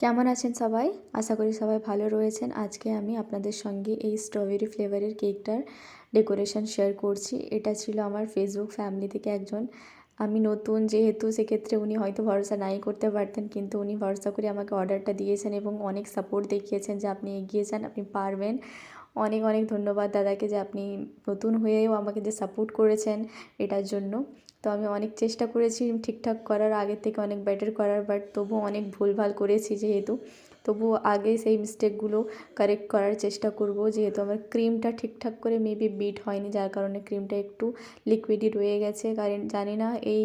কেমন আছেন সবাই? আশা করি সবাই ভালো রয়েছেন। আজকে আমি আপনাদের সঙ্গে এই স্ট্রবেরি ফ্লেভারের কেকটার ডেকোরেশন শেয়ার করছি। এটা ছিল আমার ফেসবুক ফ্যামিলি থেকে একজন। আমি নতুন যেহেতু সেক্ষেত্রে উনি হয়তো ভরসা নাই করতে পারতেন, কিন্তু উনি ভরসা করে আমাকে অর্ডারটা দিয়েছেন এবং অনেক সাপোর্ট দেখিয়েছেন যে আপনি এগিয়ে যান, আপনি পারবেন। অনেক অনেক ধন্যবাদ দাদাকে যে আপনি নতুন হয়েও আমাকে যে সাপোর্ট করেছেন এটার জন্য। তো আমি অনেক চেষ্টা করেছি ঠিকঠাক করার, আগের থেকে অনেক বেটার করার, বাট তবুও অনেক ভুলভাল করেছি যেহেতু, তবুও আগে সেই মিস্টেকগুলো কারেক্ট করার চেষ্টা করব। যেহেতু আমার ক্রিমটা ঠিকঠাক করে মেবি বিট হয়নি, যার কারণে ক্রিমটা একটু লিকুইডই রয়ে গেছে। কারণ জানি না এই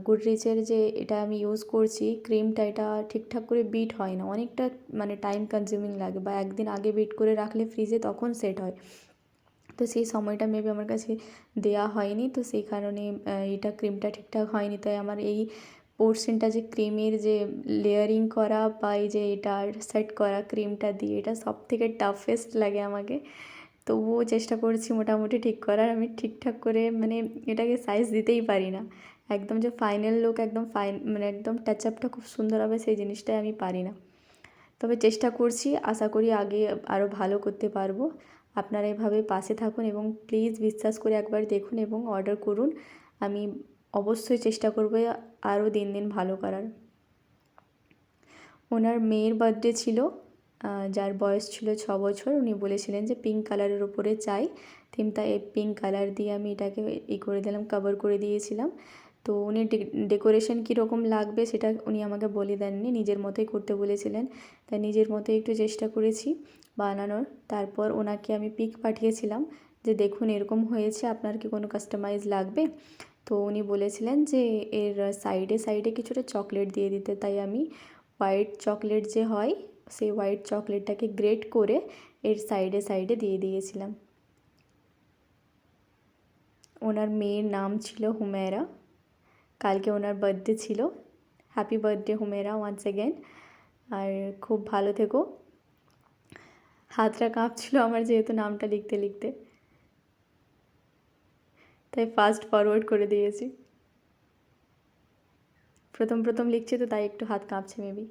গুডরিচের যে এটা আমি ইউজ করছি ক্রিমটা, এটা ঠিকঠাক করে বিট হয় না, অনেকটা মানে টাইম কনজিউমিং লাগে, বা একদিন আগে বিট করে রাখলে ফ্রিজে তখন সেট হয়। তো সেই সময়টা মেবি আমার কাছে দেয়া হয়নি, তো সেই কারণে এটা ক্রিমটা ঠিকঠাক হয়নি। তাই আমার এই পোর্শনটা যে ক্রিমের যে লেয়ারিং করা বা এই যে এটার সেট করা ক্রিমটা দিয়ে, এটা সবথেকে টাফেস্ট লাগে আমাকে। তবুও চেষ্টা করছি মোটামুটি ঠিক করার। আমি ঠিকঠাক করে মানে এটাকে সাইজ দিতেই পারি না। একদম যে ফাইনাল লুক, একদম মানে একদম টাচ আপটা খুব সুন্দর হবে সেই জিনিসটাই আমি পারি না। তবে চেষ্টা করছি, আশা করি আগে আরও ভালো করতে পারবো। আপনারা এভাবে পাশে থাকুন এবং প্লিজ বিশ্বাস করে একবার দেখুন এবং অর্ডার করুন। আমি অবশ্যই চেষ্টা করব আরও দিন দিন ভালো করার। ওনার মেয়ের বার্থডে ছিল, যার বয়স ছিল 6 বছর। উনি বলেছিলেন যে পিঙ্ক কালারের ওপরে চাই থিমটা, এই পিঙ্ক কালার দিয়ে আমি এটাকে করে দিলাম, কভার করে দিয়েছিলাম। তো উনি ডেকোরেশন কীরকম লাগবে সেটা উনি আমাকে বলে দেননি, নিজের মতোই করতে বলেছিলেন। তাই নিজের মতোই একটু চেষ্টা করেছি বানানোর। তারপর ওনাকে আমি পিক পাঠিয়েছিলাম যে দেখুন এরকম হয়েছে, আপনার কি কোনো কাস্টমাইজ লাগবে? তো উনি বলেছিলেন যে এর সাইডে সাইডে কিছুটা চকলেট দিয়ে দিতে। তাই আমি হোয়াইট চকলেট যে হয় সেই হোয়াইট চকলেটটাকে গ্রেট করে এর সাইডে সাইডে দিয়ে দিয়েছিলাম। ওনার মেয়ের নাম ছিল হুমেরা। কালকে ওনার বার্থডে ছিল। Happy birthday Humera once again. আর খুব ভালো থেকো। হাতটা কাঁপছিল আমার যেহেতু নামটা লিখতে লিখতে, তাই ফাস্ট ফরওয়ার্ড করে দিয়েছি। প্রথম প্রথম লিখছি তো তাই একটু হাত কাঁপছে মেবি।